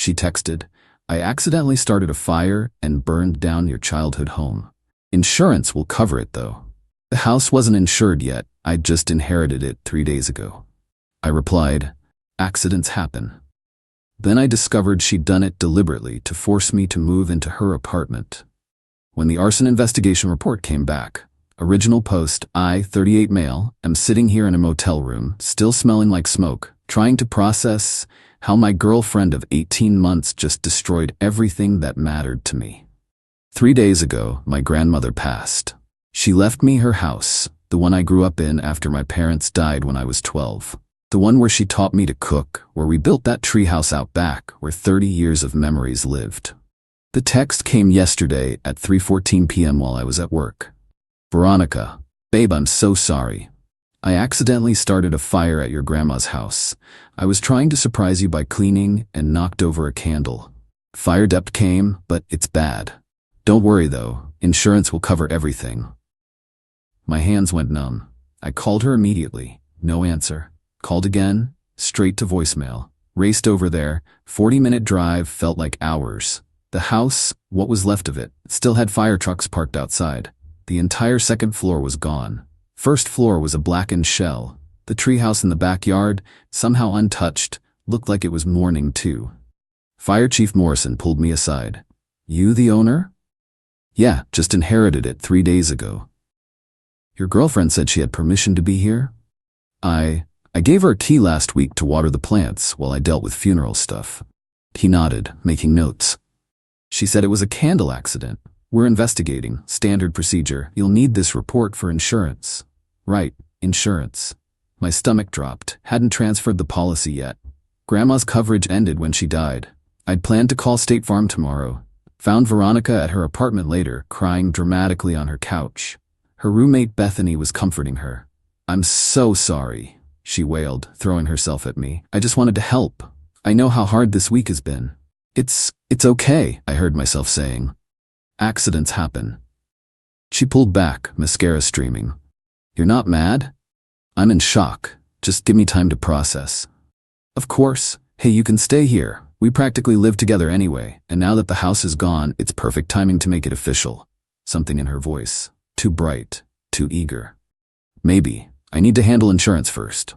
She texted, "I accidentally started a fire and burned down your childhood home. Insurance will cover it though." The house wasn't insured yet. I'd just inherited it 3 days ago. I replied, "Accidents happen." Then I discovered she'd done it deliberately to force me to move into her apartment. When the arson investigation report came back, original post, I, 38 male, am sitting here in a motel room, still smelling like smoke, trying to process how my girlfriend of 18 months just destroyed everything that mattered to me. 3 days ago, my grandmother passed. She left me her house, the one I grew up in after my parents died when I was 12. The one where she taught me to cook, where we built that treehouse out back, where 30 years of memories lived. The text came yesterday at 3:14 p.m. while I was at work. "Veronica, babe, I'm so sorry. I accidentally started a fire at your grandma's house. I was trying to surprise you by cleaning and knocked over a candle. Fire depth came, but it's bad. Don't worry though, insurance will cover everything." My hands went numb. I called her immediately. No answer. Called again, straight to voicemail. Raced over there. 40-minute drive felt like hours. The house, what was left of it, still had fire trucks parked outside. The entire second floor was gone. First floor was a blackened shell. The treehouse in the backyard, somehow untouched, looked like it was mourning too. Fire Chief Morrison pulled me aside. "You the owner?" "Yeah, just inherited it 3 days ago." "Your girlfriend said she had permission to be here?" I gave her a key last week to water the plants while I dealt with funeral stuff." He nodded, making notes. "She said it was a candle accident. We're investigating. Standard procedure. You'll need this report for insurance." "Right, insurance." My stomach dropped. Hadn't transferred the policy yet. Grandma's coverage ended when she died. I'd planned to call State Farm tomorrow. Found Veronica at her apartment later, crying dramatically on her couch. Her roommate Bethany was comforting her. "I'm so sorry," she wailed, throwing herself at me. "I just wanted to help. I know how hard this week has been." It's okay," I heard myself saying. "Accidents happen." She pulled back, mascara streaming. "You're not mad?" "I'm in shock. Just give me time to process." "Of course. Hey, you can stay here. We practically live together anyway, and now that the house is gone, it's perfect timing to make it official." Something in her voice. Too bright, too eager. "Maybe. I need to handle insurance first."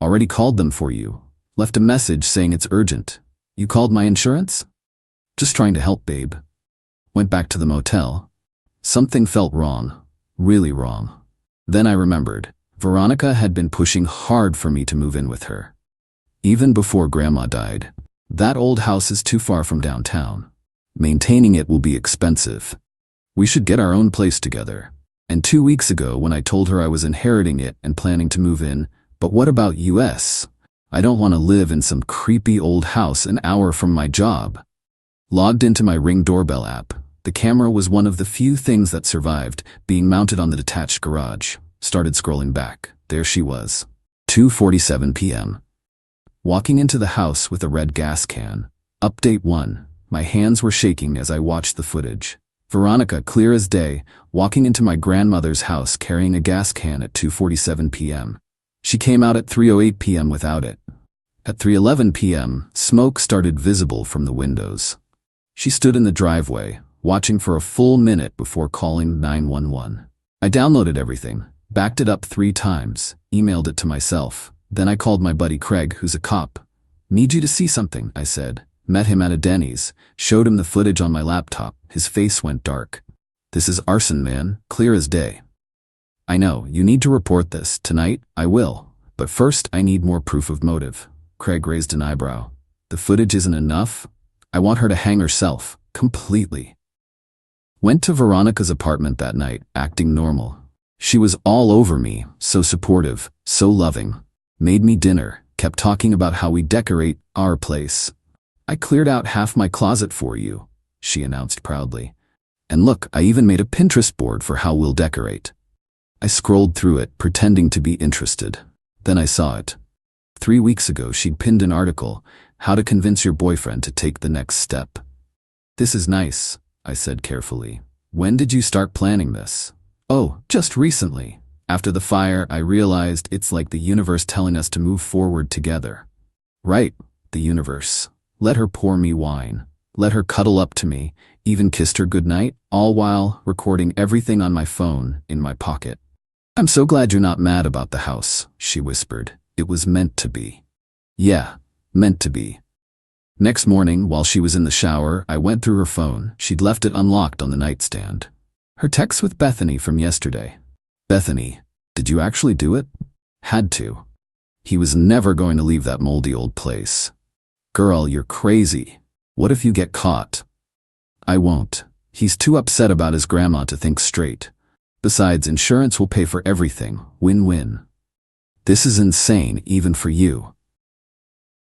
"Already called them for you. Left a message saying it's urgent." "You called my insurance?" "Just trying to help, babe." Went back to the motel. Something felt wrong. Really wrong. Then I remembered. Veronica had been pushing hard for me to move in with her. Even before Grandma died. That old house is too far from downtown. Maintaining it will be expensive. We should get our own place together. And 2 weeks ago when I told her I was inheriting it and planning to move in, "But what about US? I don't want to live in some creepy old house an hour from my job." Logged into my Ring doorbell app. The camera was one of the few things that survived, being mounted on the detached garage. Started scrolling back. There she was. 2:47 p.m. Walking into the house with a red gas can. Update 1. My hands were shaking as I watched the footage. Veronica, clear as day, walking into my grandmother's house carrying a gas can at 2:47 p.m. She came out at 3:08 p.m. without it. At 3:11 p.m., smoke started visible from the windows. She stood in the driveway, watching for a full minute before calling 911. I downloaded everything, backed it up 3 times, emailed it to myself. Then I called my buddy Craig, who's a cop. "Need you to see something," I said. Met him at a Denny's, showed him the footage on my laptop. His face went dark. "This is arson, man, clear as day." "I know, you need to report this. Tonight, I will. But first, I need more proof of motive." Craig raised an eyebrow. "The footage isn't enough? I want her to hang herself, completely." Went to Veronica's apartment that night, acting normal. She was all over me, so supportive, so loving. Made me dinner, kept talking about how we decorate our place. "I cleared out half my closet for you," she announced proudly. "And look, I even made a Pinterest board for how we'll decorate." I scrolled through it, pretending to be interested. Then I saw it. 3 weeks ago, she'd pinned an article, "How to Convince Your Boyfriend to Take the Next Step." "This is nice," I said carefully. "When did you start planning this?" "Oh, just recently. After the fire, I realized it's like the universe telling us to move forward together." "Right, the universe. let her pour me wine, let her cuddle up to me, even kissed her goodnight, all while recording everything on my phone in my pocket. "I'm so glad you're not mad about the house," she whispered. "It was meant to be." Yeah, meant to be. Next morning, while she was in the shower, I went through her phone. She'd left it unlocked on the nightstand. Her text with Bethany from yesterday. "Bethany, did you actually do it?" "Had to. He was never going to leave that moldy old place." "Girl, you're crazy. What if you get caught?" "I won't. He's too upset about his grandma to think straight. Besides, insurance will pay for everything. Win-win." "This is insane, even for you."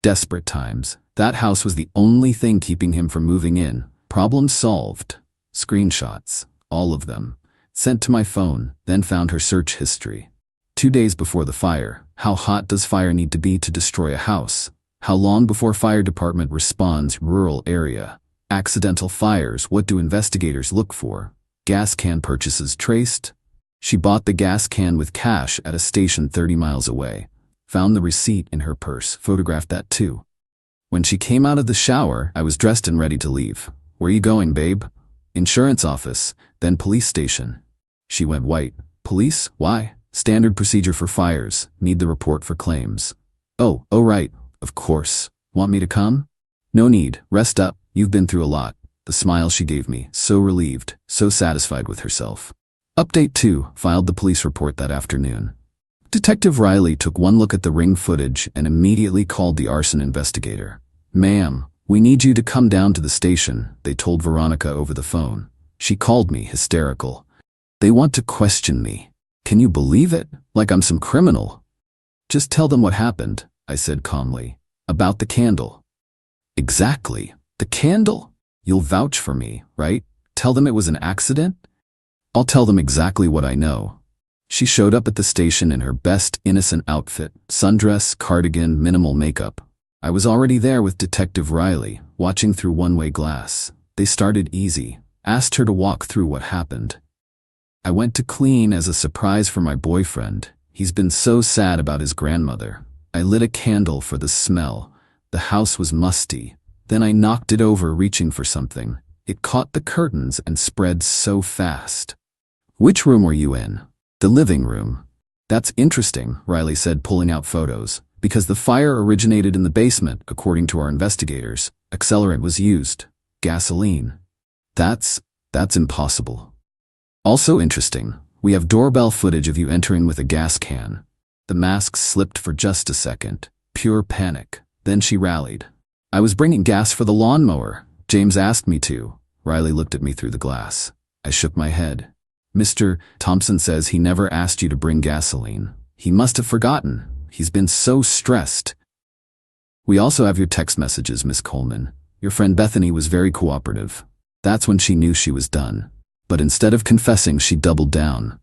Desperate times. That house was the only thing keeping him from moving in. Problem solved. Screenshots. All of them. Sent to my phone, then found her search history. 2 days before the fire. How hot does fire need to be to destroy a house? How long before fire department responds? Rural area. Accidental fires. What do investigators look for? Gas can purchases traced. She bought the gas can with cash at a station 30 miles away. Found the receipt in her purse. Photographed that too. When she came out of the shower, I was dressed and ready to leave. "Where you going, babe?" "Insurance office, then police station." She went white. "Police? Why?" "Standard procedure for fires. Need the report for claims." Oh, right. Of course. "Want me to come?" "No need. Rest up. You've been through a lot." The smile she gave me, so relieved, so satisfied with herself. Update 2, filed the police report that afternoon. Detective Riley took one look at the ring footage and immediately called the arson investigator. "Ma'am, we need you to come down to the station," they told Veronica over the phone. She called me, hysterical. "They want to question me. Can you believe it? Like I'm some criminal." "Just tell them what happened," I said calmly. "About the candle." "Exactly. The candle? You'll vouch for me, right? Tell them it was an accident?" "I'll tell them exactly what I know." She showed up at the station in her best innocent outfit, sundress, cardigan, minimal makeup. I was already there with Detective Riley, watching through one-way glass. They started easy, asked her to walk through what happened. "I went to clean as a surprise for my boyfriend. He's been so sad about his grandmother. I lit a candle for the smell. The house was musty. Then I knocked it over reaching for something. It caught the curtains and spread so fast." "Which room were you in?" "The living room." "That's interesting," Riley said, pulling out photos. "Because the fire originated in the basement, according to our investigators. Accelerant was used. Gasoline." That's impossible." "Also interesting, we have doorbell footage of you entering with a gas can." The mask slipped for just a second. Pure panic. Then she rallied. "I was bringing gas for the lawnmower. James asked me to." Riley looked at me through the glass. I shook my head. "Mr. Thompson says he never asked you to bring gasoline. He must have forgotten. He's been so stressed." "We also have your text messages, Miss Coleman. Your friend Bethany was very cooperative." That's when she knew she was done. But instead of confessing, she doubled down.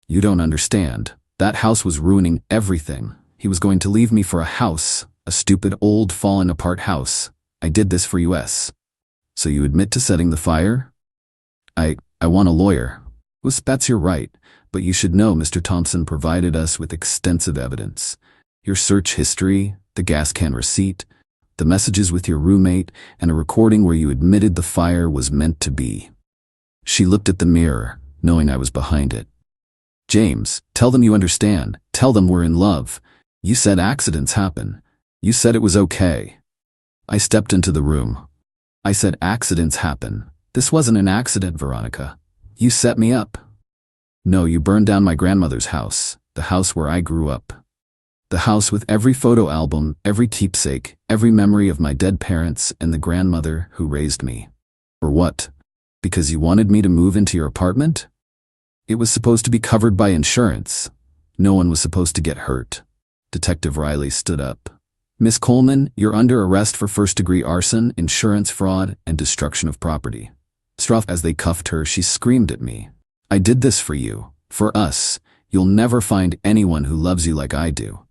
"You don't understand. That house was ruining everything. He was going to leave me for a house, a stupid old fallen apart house. I did this for US. "So you admit to setting the fire?" I want a lawyer." "That's your right, but you should know Mr. Thompson provided us with extensive evidence. Your search history, the gas can receipt, the messages with your roommate, and a recording where you admitted the fire was meant to be." She looked at the mirror, knowing I was behind it. "James, tell them you understand. Tell them we're in love. You said accidents happen. You said it was okay." I stepped into the room. "I said accidents happen. This wasn't an accident, Veronica. You set me up." "No, you burned down my grandmother's house, the house where I grew up. The house with every photo album, every keepsake, every memory of my dead parents and the grandmother who raised me." "For what? Because you wanted me to move into your apartment?" "It was supposed to be covered by insurance. No one was supposed to get hurt." Detective Riley stood up. "Miss Coleman, you're under arrest for first-degree arson, insurance fraud, and destruction of property." As they cuffed her, she screamed at me. "I did this for you, for us. You'll never find anyone who loves you like I do."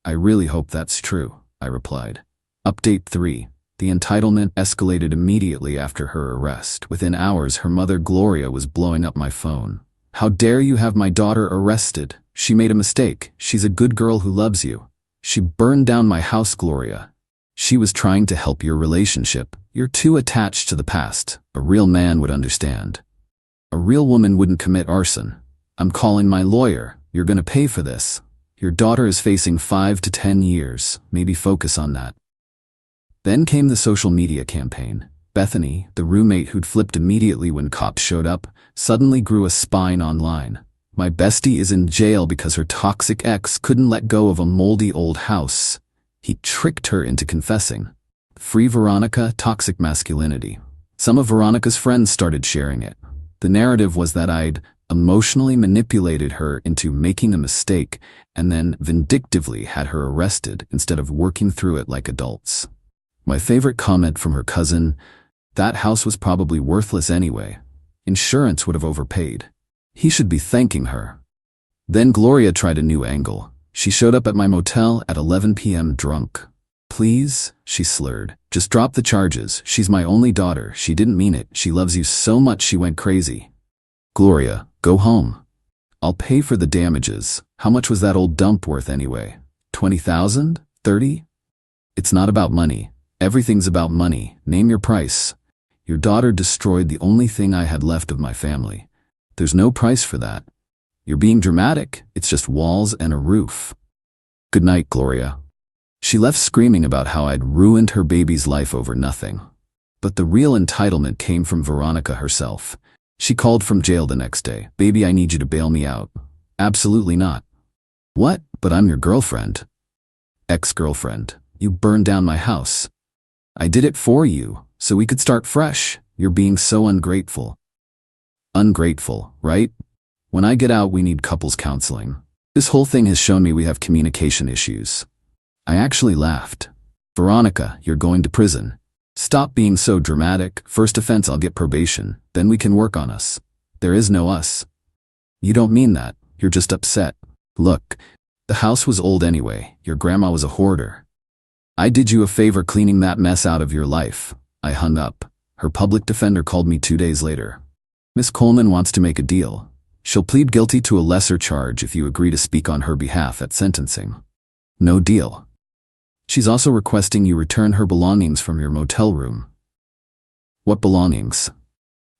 "I really hope that's true," I replied. Update 3. The entitlement escalated immediately after her arrest. Within hours, her mother Gloria was blowing up my phone. "How dare you have my daughter arrested? She made a mistake. She's a good girl who loves you. She burned down my house, Gloria. She was trying to help your relationship. You're too attached to the past. A real man would understand. A real woman wouldn't commit arson. I'm calling my lawyer. You're gonna pay for this. Your daughter is facing 5 to 10 years. Maybe focus on that. Then came the social media campaign. Bethany, the roommate who'd flipped immediately when cops showed up, suddenly grew a spine online. My bestie is in jail because her toxic ex couldn't let go of a moldy old house. He tricked her into confessing. Free Veronica, toxic masculinity. Some of Veronica's friends started sharing it. The narrative was that I'd emotionally manipulated her into making a mistake and then vindictively had her arrested instead of working through it like adults. My favorite comment from her cousin, that house was probably worthless anyway. Insurance would have overpaid. He should be thanking her. Then Gloria tried a new angle. She showed up at my motel at 11 p.m. drunk. Please, she slurred. Just drop the charges. She's my only daughter. She didn't mean it. She loves you so much she went crazy. Gloria, go home. I'll pay for the damages. How much was that old dump worth anyway? 20,000? 30? It's not about money. Everything's about money. Name your price. Your daughter destroyed the only thing I had left of my family. There's no price for that. You're being dramatic. It's just walls and a roof. Good night, Gloria. She left screaming about how I'd ruined her baby's life over nothing. But the real entitlement came from Veronica herself. She called from jail the next day. Baby, I need you to bail me out. Absolutely not. What? But I'm your girlfriend. Ex-girlfriend. You burned down my house. I did it for you, so we could start fresh. You're being so ungrateful. Ungrateful, right? When I get out, we need couples counseling. This whole thing has shown me we have communication issues. I actually laughed. Veronica, you're going to prison. Stop being so dramatic. First offense, I'll get probation. Then we can work on us. There is no us. You don't mean that. You're just upset. Look, the house was old anyway. Your grandma was a hoarder. I did you a favor cleaning that mess out of your life. I hung up. Her public defender called me 2 days later. Miss Coleman wants to make a deal. She'll plead guilty to a lesser charge if you agree to speak on her behalf at sentencing. No deal. She's also requesting you return her belongings from your motel room. What belongings?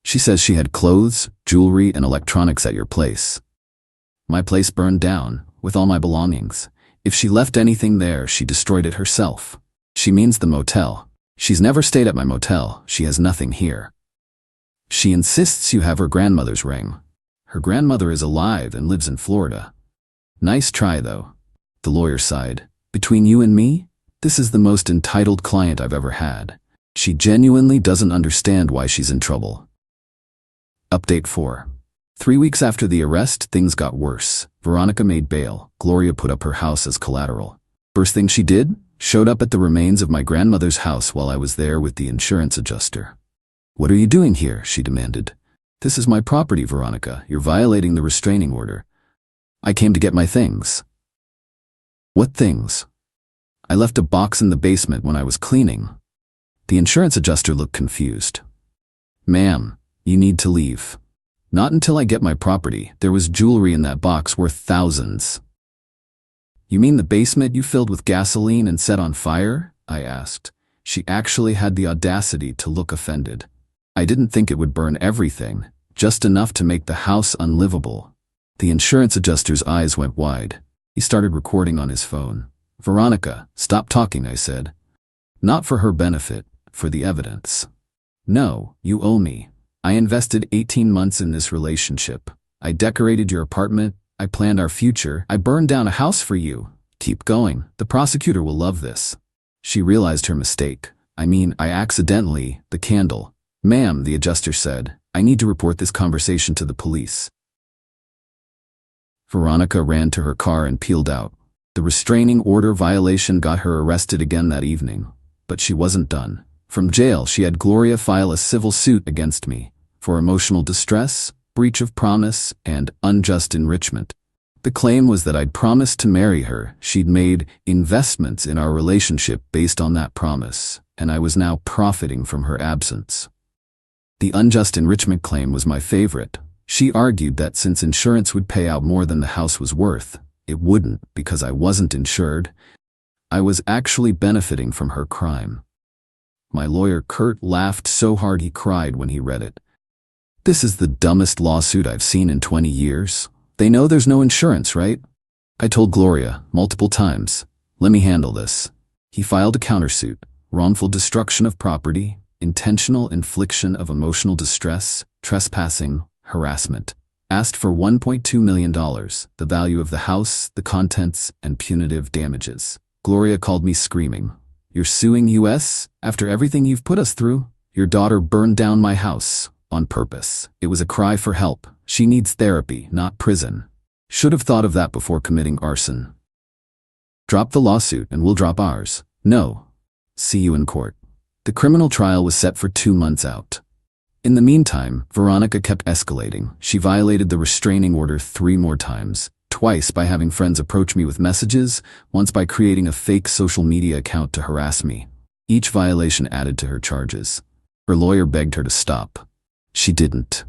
She says she had clothes, jewelry, and electronics at your place. My place burned down, with all my belongings. If she left anything there, she destroyed it herself. She means the motel. She's never stayed at my motel. She has nothing here. She insists you have her grandmother's ring. Her grandmother is alive and lives in Florida. Nice try, though. The lawyer sighed. Between you and me, this is the most entitled client I've ever had. She genuinely doesn't understand why she's in trouble. Update 4. 3 weeks after the arrest, things got worse. Veronica made bail. Gloria put up her house as collateral. First thing she did, showed up at the remains of my grandmother's house while I was there with the insurance adjuster. What are you doing here? She demanded. This is my property, Veronica. You're violating the restraining order. I came to get my things. What things? I left a box in the basement when I was cleaning. The insurance adjuster looked confused. Ma'am, you need to leave. Not until I get my property. There was jewelry in that box worth thousands. You mean the basement you filled with gasoline and set on fire? I asked. She actually had the audacity to look offended. I didn't think it would burn everything, just enough to make the house unlivable. The insurance adjuster's eyes went wide. He started recording on his phone. Veronica, stop talking, I said. Not for her benefit, for the evidence. No, you owe me. I invested 18 months in this relationship. I decorated your apartment. I planned our future. I burned down a house for you. Keep going. The prosecutor will love this. She realized her mistake. I accidentally, the candle. Ma'am, the adjuster said, I need to report this conversation to the police. Veronica ran to her car and peeled out. The restraining order violation got her arrested again that evening. But she wasn't done. From jail, she had Gloria file a civil suit against me for emotional distress, breach of promise, and unjust enrichment. The claim was that I'd promised to marry her. She'd made investments in our relationship based on that promise, and I was now profiting from her absence. The unjust enrichment claim was my favorite. She argued that since insurance would pay out more than the house was worth, it wouldn't because I wasn't insured. I was actually benefiting from her crime. My lawyer Kurt laughed so hard he cried when he read it. This is the dumbest lawsuit I've seen in 20 years. They know there's no insurance, right? I told Gloria multiple times, let me handle this. He filed a countersuit, wrongful destruction of property, intentional infliction of emotional distress, trespassing, harassment. Asked for $1.2 million, the value of the house, the contents, and punitive damages. Gloria called me screaming. You're suing US? After everything you've put us through? Your daughter burned down my house. On purpose. It was a cry for help. She needs therapy, not prison. Should have thought of that before committing arson. Drop the lawsuit and we'll drop ours. No. See you in court. The criminal trial was set for 2 months out. In the meantime, Veronica kept escalating. She violated the restraining order 3 more times. Twice by having friends approach me with messages, once by creating a fake social media account to harass me. Each violation added to her charges. Her lawyer begged her to stop. She didn't.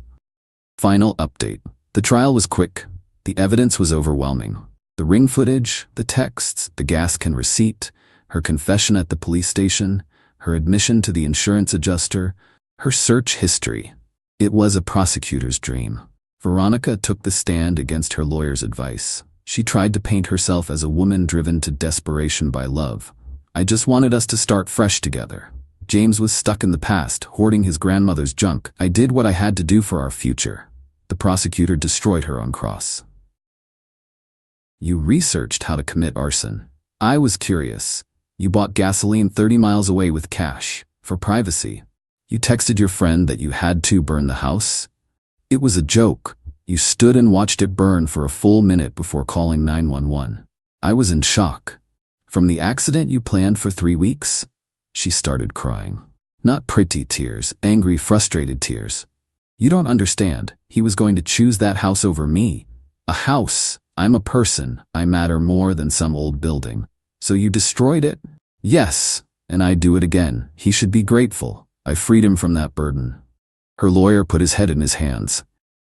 Final update. The trial was quick. The evidence was overwhelming. The ring footage, the texts, the gas can receipt, her confession at the police station, her admission to the insurance adjuster, her search history. It was a prosecutor's dream. Veronica took the stand against her lawyer's advice. She tried to paint herself as a woman driven to desperation by love. I just wanted us to start fresh together. James was stuck in the past, hoarding his grandmother's junk. I did what I had to do for our future. The prosecutor destroyed her on cross. You researched how to commit arson. I was curious. You bought gasoline 30 miles away with cash, for privacy. You texted your friend that you had to burn the house. It was a joke. You stood and watched it burn for a full minute before calling 911. I was in shock. From the accident you planned for 3 weeks? She started crying. Not pretty tears, angry, frustrated tears. You don't understand. He was going to choose that house over me. A house. I'm a person. I matter more than some old building. So you destroyed it? Yes, and I do it again. He should be grateful. I freed him from that burden. Her lawyer put his head in his hands.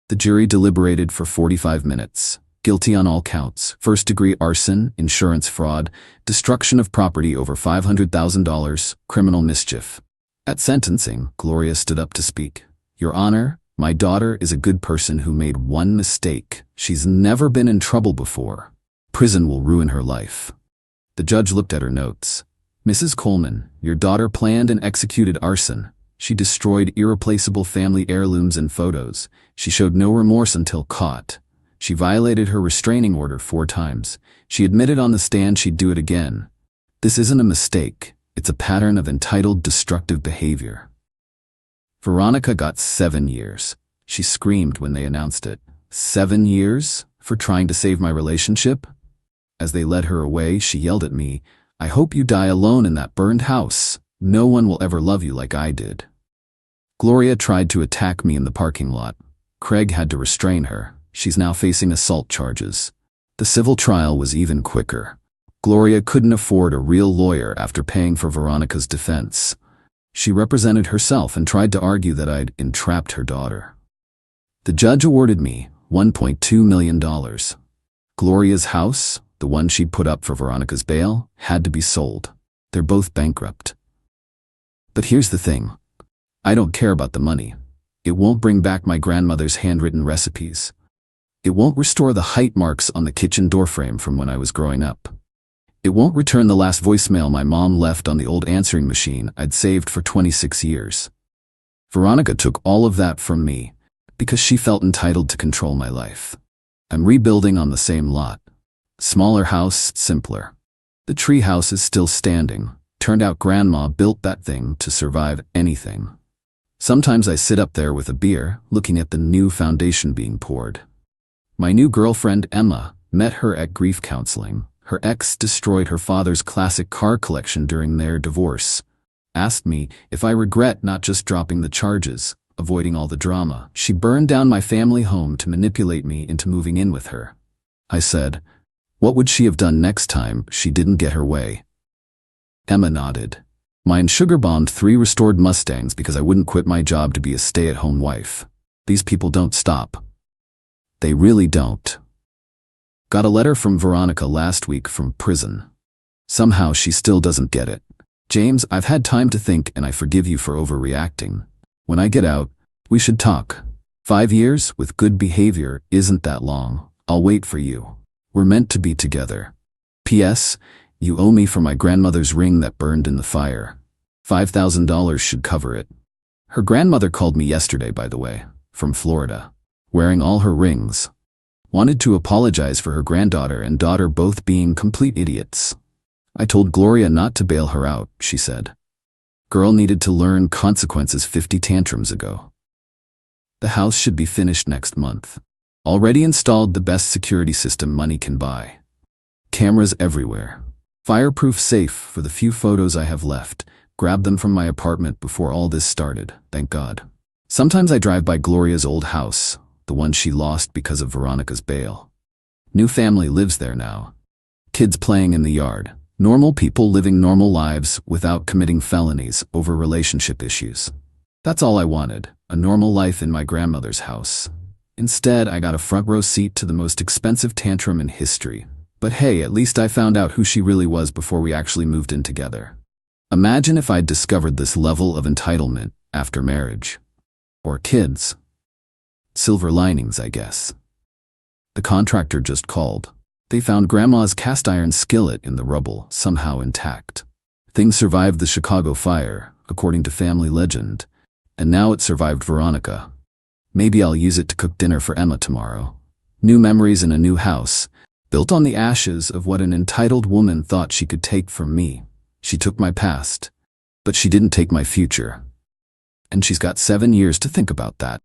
The jury deliberated for 45 minutes. Guilty on all counts. First-degree arson, insurance fraud, destruction of property over $500,000, criminal mischief. At sentencing, Gloria stood up to speak. Your Honor, my daughter is a good person who made one mistake. She's never been in trouble before. Prison will ruin her life. The judge looked at her notes. Mrs. Coleman, your daughter planned and executed arson. She destroyed irreplaceable family heirlooms and photos. She showed no remorse until caught. She violated her restraining order 4 times. She admitted on the stand she'd do it again. This isn't a mistake. It's a pattern of entitled, destructive behavior. Veronica got 7 years. She screamed when they announced it. 7 years? For trying to save my relationship? As they led her away, she yelled at me, I hope you die alone in that burned house. No one will ever love you like I did. Gloria tried to attack me in the parking lot. Craig had to restrain her. She's now facing assault charges. The civil trial was even quicker. Gloria couldn't afford a real lawyer after paying for Veronica's defense. She represented herself and tried to argue that I'd entrapped her daughter. The judge awarded me $1.2 million. Gloria's house, the one she'd put up for Veronica's bail, had to be sold. They're both bankrupt. But here's the thing. I don't care about the money. It won't bring back my grandmother's handwritten recipes. It won't restore the height marks on the kitchen doorframe from when I was growing up. It won't return the last voicemail my mom left on the old answering machine I'd saved for 26 years. Veronica took all of that from me because she felt entitled to control my life. I'm rebuilding on the same lot. Smaller house, simpler. The tree house is still standing. Turned out Grandma built that thing to survive anything. Sometimes I sit up there with a beer, looking at the new foundation being poured. My new girlfriend, Emma, met her at grief counseling. Her ex destroyed her father's classic car collection during their divorce. Asked me if I regret not just dropping the charges, avoiding all the drama. She burned down my family home to manipulate me into moving in with her. I said, what would she have done next time she didn't get her way? Emma nodded. Mine sugar-bombed 3 restored Mustangs because I wouldn't quit my job to be a stay-at-home wife. These people don't stop. They really don't. Got a letter from Veronica last week from prison. Somehow she still doesn't get it. James, I've had time to think and I forgive you for overreacting. When I get out, we should talk. 5 years with good behavior isn't that long. I'll wait for you. We're meant to be together. P.S. You owe me for my grandmother's ring that burned in the fire. $5,000 should cover it. Her grandmother called me yesterday, by the way, from Florida, wearing all her rings. Wanted to apologize for her granddaughter and daughter both being complete idiots. I told Gloria not to bail her out, she said. Girl needed to learn consequences 50 tantrums ago. The house should be finished next month. Already installed the best security system money can buy. Cameras everywhere. Fireproof safe for the few photos I have left. Grabbed them from my apartment before all this started, thank God. Sometimes I drive by Gloria's old house, the one she lost because of Veronica's bail. New family lives there now. Kids playing in the yard. Normal people living normal lives without committing felonies over relationship issues. That's all I wanted, a normal life in my grandmother's house. Instead, I got a front row seat to the most expensive tantrum in history. But hey, at least I found out who she really was before we actually moved in together. Imagine if I'd discovered this level of entitlement after marriage. Or kids. Silver linings, I guess. The contractor just called. They found Grandma's cast iron skillet in the rubble, somehow intact. Thing survived the Chicago fire, according to family legend, and now it survived Veronica. Maybe I'll use it to cook dinner for Emma tomorrow. New memories in a new house, built on the ashes of what an entitled woman thought she could take from me. She took my past, but she didn't take my future. And she's got 7 years to think about that.